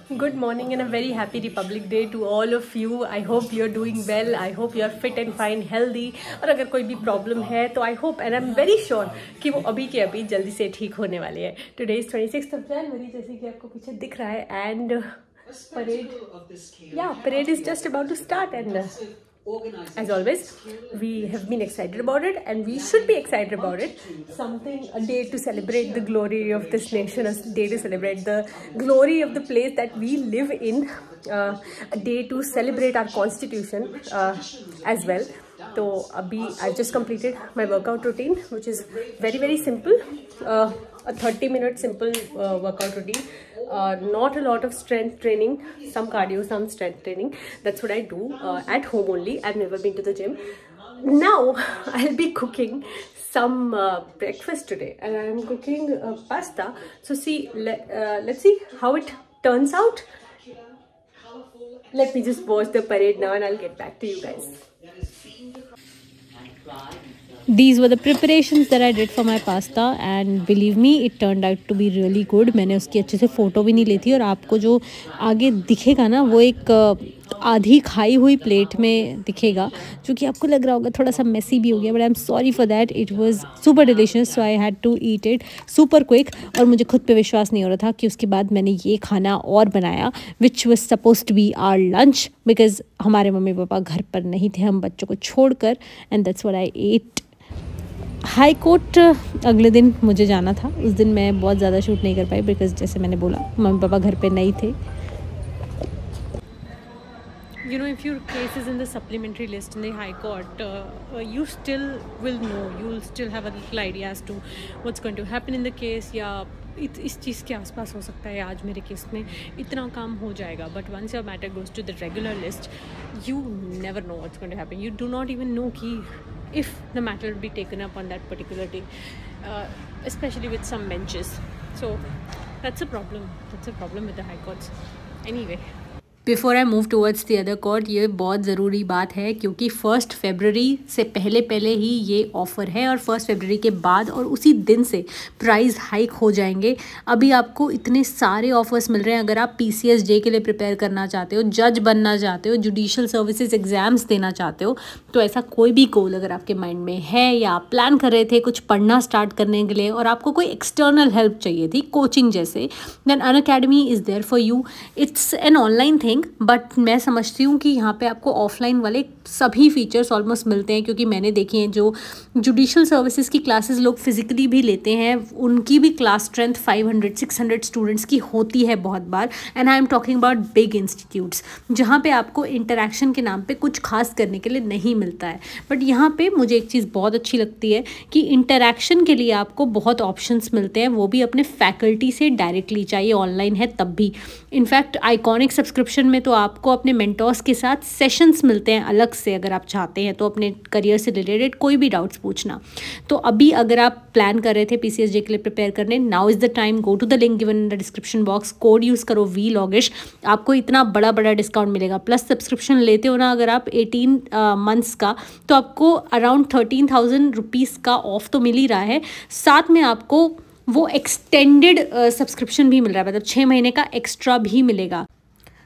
Good morning and a very happy Republic Day to all of you. I hope you're doing well. I hope you're fit and fine, healthy. और अगर कोई भी problem है तो I hope and I'm very sure कि वो अभी के अभी जल्दी से ठीक होने वाली है. Today is 26th of January, जैसे कि आपको पीछे दिख रहा है, and parade is just about to start, and as always, we have been excited about it and we should be excited about it. A day to celebrate the glory of this nation, a day to celebrate the glory of the place that we live in, a day to celebrate our constitution as well. So I've just completed my workout routine, which is very, very simple. A 30-minute simple workout routine. Not a lot of strength training, some cardio, some strength training. That's what I do at home only. I've never been to the gym. Now I'll be cooking some breakfast today, and I'm cooking pasta. So let's see how it turns out. Let me just watch the parade now and I'll get back to you guys. These were the preparations that I did for my pasta and believe me, it turned out to be really good. मैंने उसकी अच्छे से photo भी नहीं ली थी और आपको जो आगे दिखेगा ना वो एक आधी खाई हुई प्लेट में दिखेगा, जो कि आपको लग रहा होगा थोड़ा सा मेसी भी हो गया, but I am sorry for that. It was super delicious, so I had to eat it super quick. और मुझे खुद पे विश्वास नहीं हो रहा था कि उसके बाद मैंने ये खाना और बनाया, which was supposed to be our lunch, because हमारे मम्मी पापा घर पर नहीं थे हम बच्चों को छोड़कर, and that's what I ate. High court अगले दिन मुझे जाना था. उस दिन मैं बहुत ज़्यादा शूट नहीं कर पाई बिकॉज जैसे मैंने बोला मम्मी पापा घर पे नहीं थे. You know, if your case is in the supplementary list in the High Court, you still will know, you'll still have a little idea as to what's going to happen in the case, या इस चीज़ के आसपास हो सकता है आज मेरे case में इतना काम हो जाएगा. But once your matter goes to the regular list, you never know what's going to happen. You do not even know कि if the matter will be taken up on that particular day, especially with some benches. So that's a problem. That's a problem with the High Courts. Anyway. Before I move towards the other court, ये बहुत ज़रूरी बात है क्योंकि 1 फरवरी से पहले ही ये offer है और 1 फरवरी के बाद और उसी दिन से प्राइस हाइक हो जाएंगे. अभी आपको इतने सारे ऑफ़र्स मिल रहे हैं. अगर आप PCSJ के लिए प्रिपेयर करना चाहते हो, जज बनना चाहते हो, जुडिशल सर्विसेज एग्ज़ाम्स देना चाहते हो, तो ऐसा कोई भी गोल अगर आपके माइंड में है या आप प्लान कर रहे थे कुछ पढ़ना स्टार्ट करने के लिए और आपको कोई एक्सटर्नल हेल्प चाहिए थी, कोचिंग जैसे, then Unacademy is there for you. It's an online thing, but मैं समझती हूँ कि यहाँ पे आपको ऑफलाइन वाले सभी फीचर्स ऑलमोस्ट मिलते हैं, क्योंकि मैंने देखे हैं जो जुडिशल सर्विसेज की क्लासेस लोग फिजिकली भी लेते हैं, उनकी भी क्लास स्ट्रेंथ 500-600 स्टूडेंट्स की होती है बहुत बार. And I am talking about big institutes जहाँ पे आपको इंटरेक्शन के नाम पे कुछ खास करने के लिए नहीं मिलता है. बट यहाँ पे मुझे एक चीज़ बहुत अच्छी लगती है कि इंटरेक्शन के लिए आपको बहुत ऑप्शंस मिलते हैं, वो भी अपने फैकल्टी से डायरेक्टली, चाहिए ऑनलाइन है तब भी. इनफैक्ट आइकॉनिक सब्सक्रिप्शन में तो आपको अपने मेंटोर्स के साथ सेशंस मिलते हैं अलग से, अगर आप चाहते हैं तो अपने करियर से रिलेटेड कोई भी डाउट्स पूछना. तो अभी अगर आप प्लान कर रहे थे PCSJ के लिए प्रिपेयर करने, now is the time. Go to the link given in the description box, code use करो VLOGish, आपको इतना बड़ा डिस्काउंट मिलेगा. प्लस सब्सक्रिप्शन लेते हो ना अगर आप 18 मंथ्स का, तो आपको अराउंड 13,000 रुपीज़ का ऑफ तो मिल ही रहा है. साथ में आपको वो एक्सटेंडेड सब्सक्रिप्शन भी मिल रहा है, मतलब 6 महीने का एक्स्ट्रा भी मिलेगा.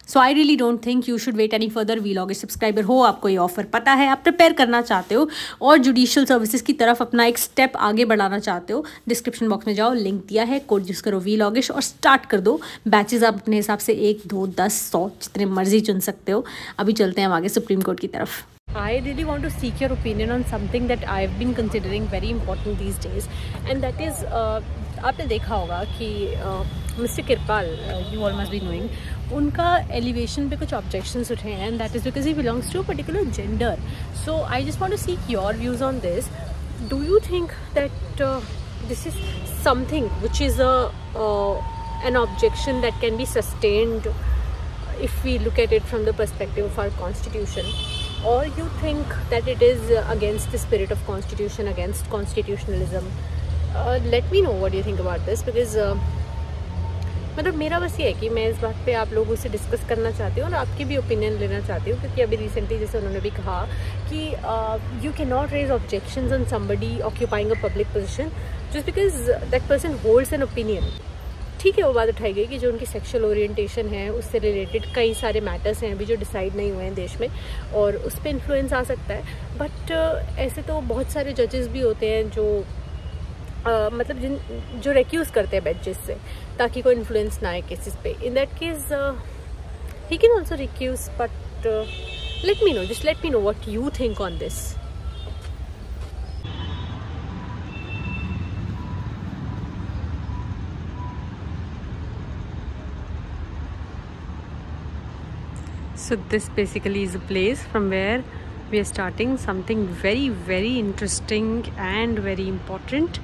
So I really don't think you should wait any further. VLOGish subscriber हो, आपको ये ऑफर पता है, आप प्रिपेयर करना चाहते हो और जुडिशियल सर्विसेज की तरफ अपना एक स्टेप आगे बढ़ाना चाहते हो, डिस्क्रिप्शन बॉक्स में जाओ, लिंक दिया है, कोड यूज़ करो VLOGish और स्टार्ट कर दो. बैचेज आप अपने हिसाब से 1, 2, 10, 100 जितने मर्जी चुन सकते हो. अभी चलते हैं हम आगे सुप्रीम कोर्ट की तरफ. I really want to seek your opinion on something that I've been considering very important these days, and that is आपने देखा होगा कि mister Kirpal, you all must be knowing, उनका एलिवेशन पे कुछ ऑब्जेक्शंस उठे हैं, and that is because he belongs to a particular gender. So I just want to seek your views on this. Do you think that this is something which is an objection that can be sustained if we look at it from the perspective of our constitution, or you think that it is against the spirit of constitution, against constitutionalism? Let me know what you think about this, because मतलब मेरा बस ये है कि मैं इस बात पे आप लोगों से डिस्कस करना चाहती हूँ और आपकी भी ओपिनियन लेना चाहती हूँ, क्योंकि अभी रिसेंटली जैसे उन्होंने भी कहा कि you can not raise objections on somebody occupying a public position just because that person holds an opinion. ठीक है वो बात उठाई गई कि जो उनकी सेक्सुअल ओरिएंटेशन है उससे रिलेटेड कई सारे मैटर्स हैं अभी जो डिसाइड नहीं हुए हैं देश में, और उस पर इन्फ्लुएंस आ सकता है। बट ऐसे तो बहुत सारे जजेस भी होते हैं जो मतलब जो रिक्यूज़ करते हैं बेंचेस से ताकि कोई इन्फ्लुएंस ना आए केसेस पे। In that case he can also recuse, but let me know, just let me know what you think on this. So this basically is a place from where we are starting something very, very interesting and very important.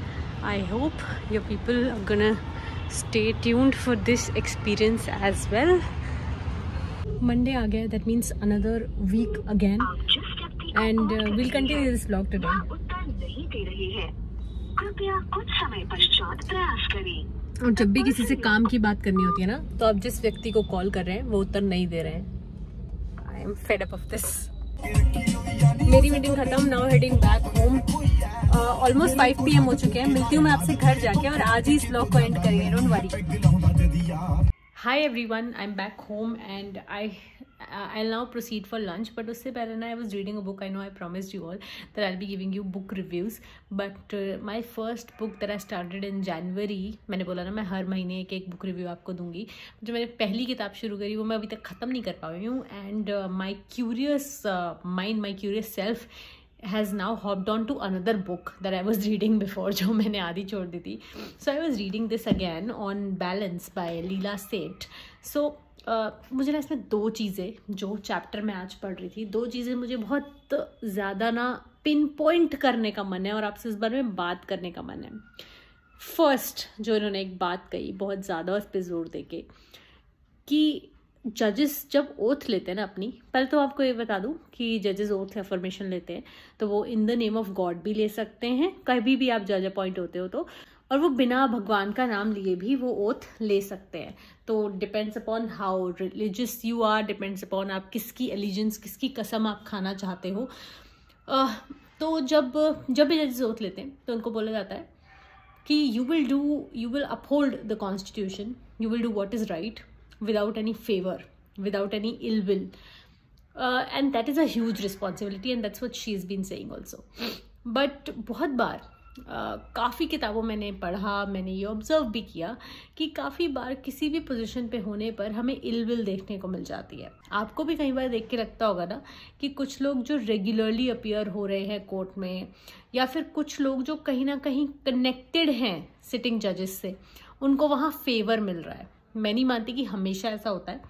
I hope your people are gonna stay tuned for this experience as well. Monday आ गया, that means another week again, and we'll continue this vlog today. कुछ समय पश्चात प्रयास करें। और जब भी किसी से काम की बात करनी होती है ना, तो आप जिस व्यक्ति को कॉल कर रहे हैं वो उत्तर नहीं दे रहे हैं। I am fed up of this. मेरी मीटिंग खत्म, now heading back home. Almost 5 PM हो चुके हैं। मिलती हूँ मैं आपसे घर जाके, और आज ही इस vlog को एंड करेंगे, don't worry. Hi everyone, I'm back home and I'll now proceed for lunch. But उससे पहले ना I was reading a book. I know I promised you all that I'll be giving you book reviews. But my first book that I started in January, मैंने बोला ना मैं हर महीने एक book review आपको दूंगी। जो मैंने पहली किताब शुरू करी वो मैं अभी तक ख़त्म नहीं कर पाई हूँ, and my curious mind, my curious self has now hopped on to another book that I was reading before, जो मैंने आधी छोड़ दी थी. So I was reading this again on Balance by Leela Seth. So मुझे ना इसमें 2 चीज़ें जो चैप्टर में आज पढ़ रही थी, 2 चीज़ें मुझे बहुत ज़्यादा ना पिन पॉइंट करने का मन है और आपसे इस बारे में बात करने का मन है। फर्स्ट जो इन्होंने एक बात कही बहुत ज़्यादा उस पर जोर दे के, कि जजेस जब ओथ लेते हैं ना अपनी, पहले तो आपको ये बता दूं कि जजेस ओथ अफर्मेशन लेते हैं तो वो in the name of God भी ले सकते हैं, कभी भी आप जज अपॉइंट होते हो तो, और वो बिना भगवान का नाम लिए भी वो ओथ ले सकते हैं। तो depends upon how religious you are, depends upon आप किसकी एलिजेंस, किसकी कसम आप खाना चाहते हो। तो जब भी जजेस ओथ लेते हैं तो उनको बोला जाता है कि you will uphold the constitution, you will do what is right without any favor, without any ill will, and that is a huge responsibility, and that's what she's been saying also. But बहुत बार काफ़ी किताबों मैंने पढ़ा, मैंने ये observe भी किया कि काफ़ी बार किसी भी पोजीशन पे होने पर हमें इल विल देखने को मिल जाती है। आपको भी कई बार देख के लगता होगा ना कि कुछ लोग जो रेगुलरली अपीयर हो रहे हैं कोर्ट में, या फिर कुछ लोग जो कहीं ना कहीं कनेक्टेड हैं सिटिंग जजेस से, उनको वहाँ फेवर मिल रहा है। मैं नहीं मानती कि हमेशा ऐसा होता है,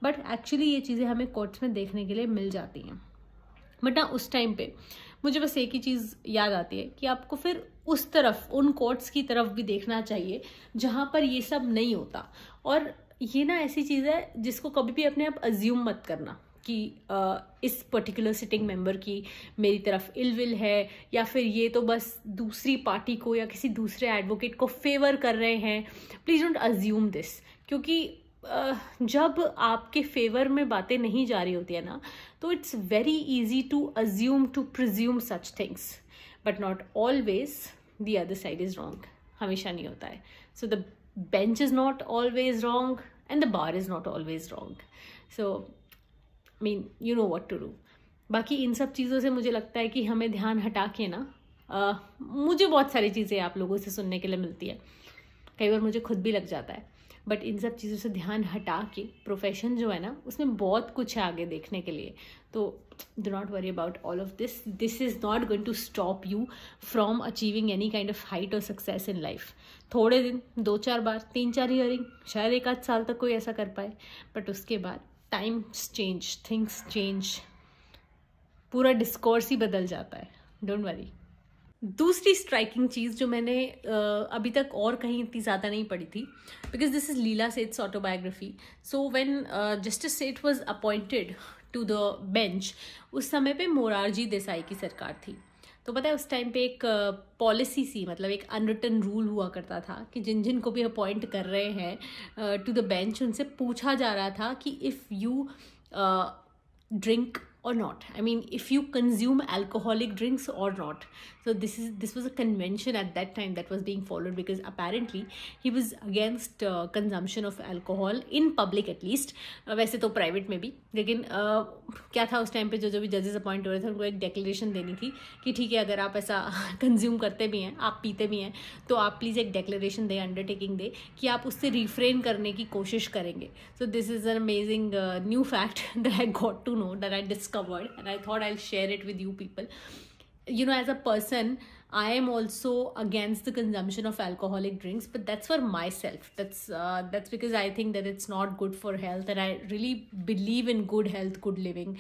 बट एक्चुअली ये चीज़ें हमें कोर्ट्स में देखने के लिए मिल जाती हैं। बट ना उस टाइम पे मुझे बस एक ही चीज़ याद आती है कि आपको फिर उस तरफ, उन कोर्ट्स की तरफ भी देखना चाहिए जहाँ पर ये सब नहीं होता। और ये ना ऐसी चीज़ है जिसको कभी भी अपने आप अज्यूम मत करना कि इस पर्टिकुलर सिटिंग मेंबर की मेरी तरफ इल विल है, या फिर ये तो बस दूसरी पार्टी को या किसी दूसरे एडवोकेट को फेवर कर रहे हैं। प्लीज़ डोंट अज्यूम दिस, क्योंकि जब आपके फेवर में बातें नहीं जा रही होती है ना, तो it's very easy to assume, to presume such things, but not always the other side is wrong. हमेशा नहीं होता है। So the bench is not always wrong and the bar is not always wrong. So I mean, you know what to do. बाकी इन सब चीज़ों से मुझे लगता है कि हमें ध्यान हटा के ना, मुझे बहुत सारी चीज़ें आप लोगों से सुनने के लिए मिलती है, कई बार मुझे खुद भी लग जाता है, बट इन सब चीज़ों से ध्यान हटा के प्रोफेशन जो है ना उसमें बहुत कुछ है आगे देखने के लिए। तो do not worry about all of this. This is not going to stop you from achieving any kind of height और सक्सेस इन लाइफ। थोड़े दिन, 2-4 बार, 3-4 हियरिंग, शायद 1-8 साल तक कोई ऐसा कर पाए, बट उसके बाद टाइम्स चेंज, थिंग्स चेंज, पूरा डिस्कोर्स ही बदल जाता है। Don't worry. दूसरी स्ट्राइकिंग चीज़ जो मैंने अभी तक और कहीं इतनी ज़्यादा नहीं पढ़ी थी, because this is Leela Seth's autobiography. So when justice Seth was appointed to the bench, उस समय पे मोरारजी देसाई की सरकार थी। तो पता है उस टाइम पे एक पॉलिसी सी, मतलब एक अनरिटन रूल हुआ करता था कि जिन जिन को भी अपॉइंट कर रहे हैं टू द बेंच, उनसे पूछा जा रहा था कि if you drink or not. I mean, if you consume alcoholic drinks or not. So this was a convention at that time that was being followed, because apparently he was against consumption of alcohol in public at least. वैसे तो private में भी, लेकिन क्या था उस time पे जो भी जजेस अपॉइंट हो रहे थे उनको एक डेक्लेरेशन देनी थी कि ठीक है, अगर आप ऐसा कंज्यूम करते भी हैं, आप पीते भी हैं, तो आप प्लीज़ एक डेक्लेरेशन दे, अंडरटेकिंग दे कि आप उससे रिफ्रेन करने की कोशिश करेंगे. So this is an amazing new fact that I got to know, that I discovered, and I thought I'll share it with you people. You know, as a person, I am also against the consumption of alcoholic drinks, but that's for myself. That's because I think that it's not good for health, and I really believe in good health, good living,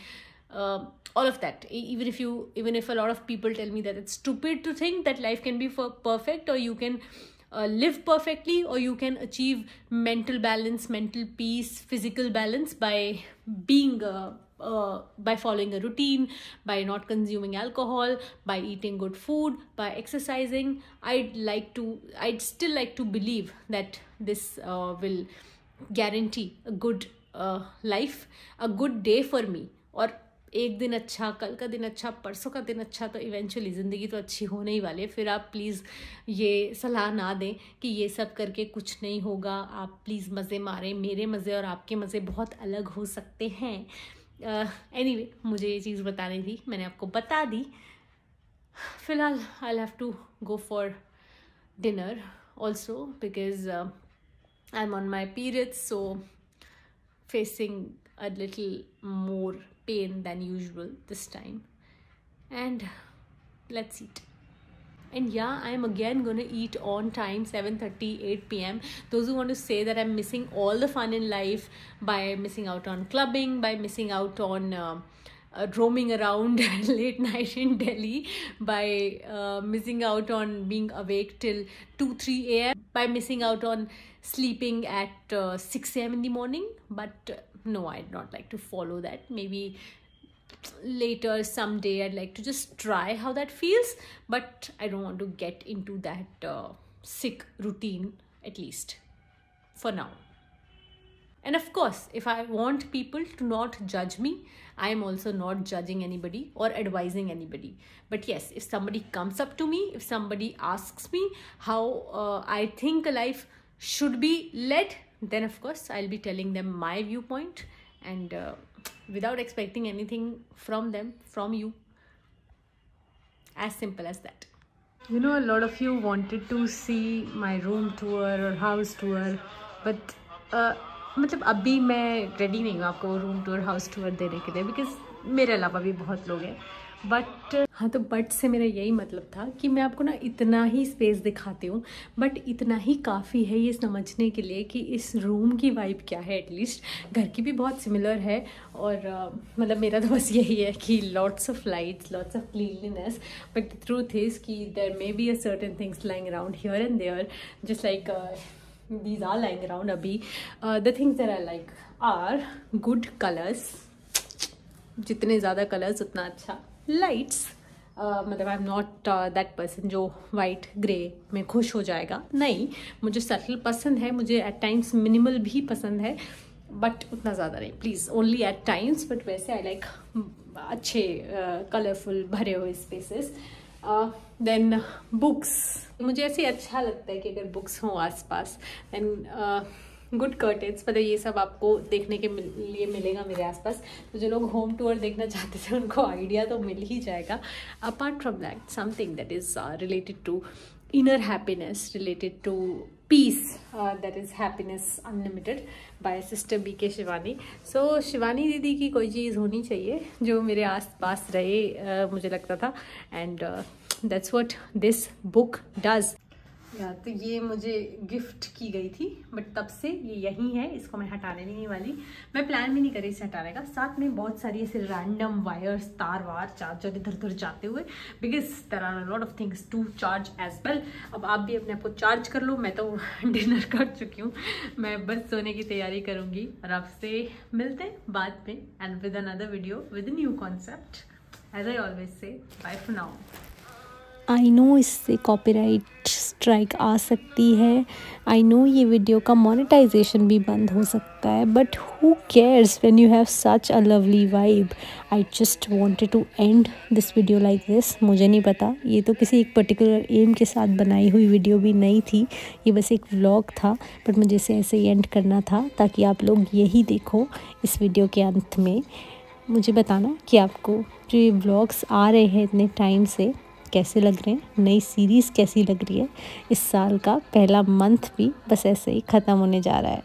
all of that. Even if a lot of people tell me that it's stupid to think that life can be perfect, or you can live perfectly, or you can achieve mental balance, mental peace, physical balance by being by following a routine, by not consuming alcohol, by eating good food, by exercising. I'd still like to believe that this will guarantee a good life, a good day for me. और एक दिन अच्छा, कल का दिन अच्छा, परसों का दिन अच्छा, तो इवेंचुअली ज़िंदगी तो अच्छी होने ही वाली है. फिर आप प्लीज़ ये सलाह ना दें कि ये सब करके कुछ नहीं होगा. आप प्लीज़ मज़े मारें. मेरे मज़े और आपके मज़े बहुत अलग हो सकते हैं. एनीवे, मुझे ये चीज़ बतानी थी, मैंने आपको बता दी. फ़िलहाल I have to go for dinner also, because I am on my periods, so facing a little more pain than usual this time. And let's eat. And yeah, I am again gonna eat on time, 7:30, 8 p.m. Those who want to say that I'm missing all the fun in life by missing out on clubbing, by missing out on roaming around late night in Delhi, by missing out on being awake till 2-3 a.m., by missing out on sleeping at 6 a.m. in the morning. But no, I'd not like to follow that. Maybe later someday I'd like to just try how that feels, but I don't want to get into that sick routine, at least for now. And of course, if I want people to not judge me, I am also not judging anybody or advising anybody. But yes, if somebody comes up to me, if somebody asks me how I think a life should be led, then of course I'll be telling them my viewpoint, and without expecting anything from them, from you. As simple as that. You know, a lot of you wanted to see my room tour or house tour, but मतलब अभी मैं ready नहीं हूँ आपको room tour, house tour देने के लिए, because मेरे अलावा भी बहुत लोग हैं. बट हाँ, तो बट से मेरा यही मतलब था कि मैं आपको ना इतना ही स्पेस दिखाती हूँ, बट इतना ही काफ़ी है ये समझने के लिए कि इस रूम की वाइब क्या है. एटलीस्ट घर की भी बहुत सिमिलर है, और मतलब मेरा तो बस यही है कि lots of lights, lots of cleanliness, but the truth is कि there may be a certain things lying around here and there, just like these are lying around abhi. The things that I like are good colors. जितने ज़्यादा colours उतना अच्छा. Lights, मतलब I am not that person जो white grey में खुश हो जाएगा. नहीं, मुझे सटल पसंद है, मुझे एट टाइम्स मिनिमल भी पसंद है, बट उतना ज़्यादा नहीं please, only at times. But वैसे आई लाइक अच्छे कलरफुल भरे हुए स्पेसेस. देन बुक्स, मुझे ऐसे अच्छा लगता है कि अगर बुक्स हों आसपास. देन गुड कर्टेन्स, मतलब ये सब आपको देखने के लिए मिलेगा मेरे आसपास. तो जो लोग होम टूर देखना चाहते थे उनको आइडिया तो मिल ही जाएगा. Apart from that, something that is related to inner happiness, related to peace, that is happiness unlimited by sister BK Shivani. So Shivani दीदी की कोई चीज़ होनी चाहिए जो मेरे आस पास रहे, मुझे लगता था, and that's what this book does. या तो ये मुझे गिफ्ट की गई थी, बट तब से ये यहीं है, इसको मैं हटाने नहीं वाली. मैं प्लान भी नहीं करी इसे हटाने का. साथ में बहुत सारी ऐसे रैंडम वायर्स, तार वार, चार्जर इधर उधर जाते हुए, because there are a lot of things to charge as well. अब आप भी अपने आप को चार्ज कर लो. मैं तो डिनर कर चुकी हूँ, मैं बस सोने की तैयारी करूँगी, और आपसे मिलते हैं बाद में, and with another video with new concept. As I always say, bye for now. I know इससे कॉपीराइट स्ट्राइक आ सकती है, आई नो ये वीडियो का मोनेटाइजेशन भी बंद हो सकता है, but who cares when you have such a lovely vibe. I just wanted to end this video like this. मुझे नहीं पता, ये तो किसी एक पर्टिकुलर एम के साथ बनाई हुई वीडियो भी नहीं थी, ये बस एक व्लॉग था, बट मुझे इसे ऐसे ही एंड करना था ताकि आप लोग यही देखो इस वीडियो के अंत में। मुझे बताना कि आपको जो ये व्लॉग्स आ रहे हैं इतने टाइम से कैसे लग रहे हैं, नई सीरीज़ कैसी लग रही है। इस साल का पहला मंथ भी बस ऐसे ही ख़त्म होने जा रहा है।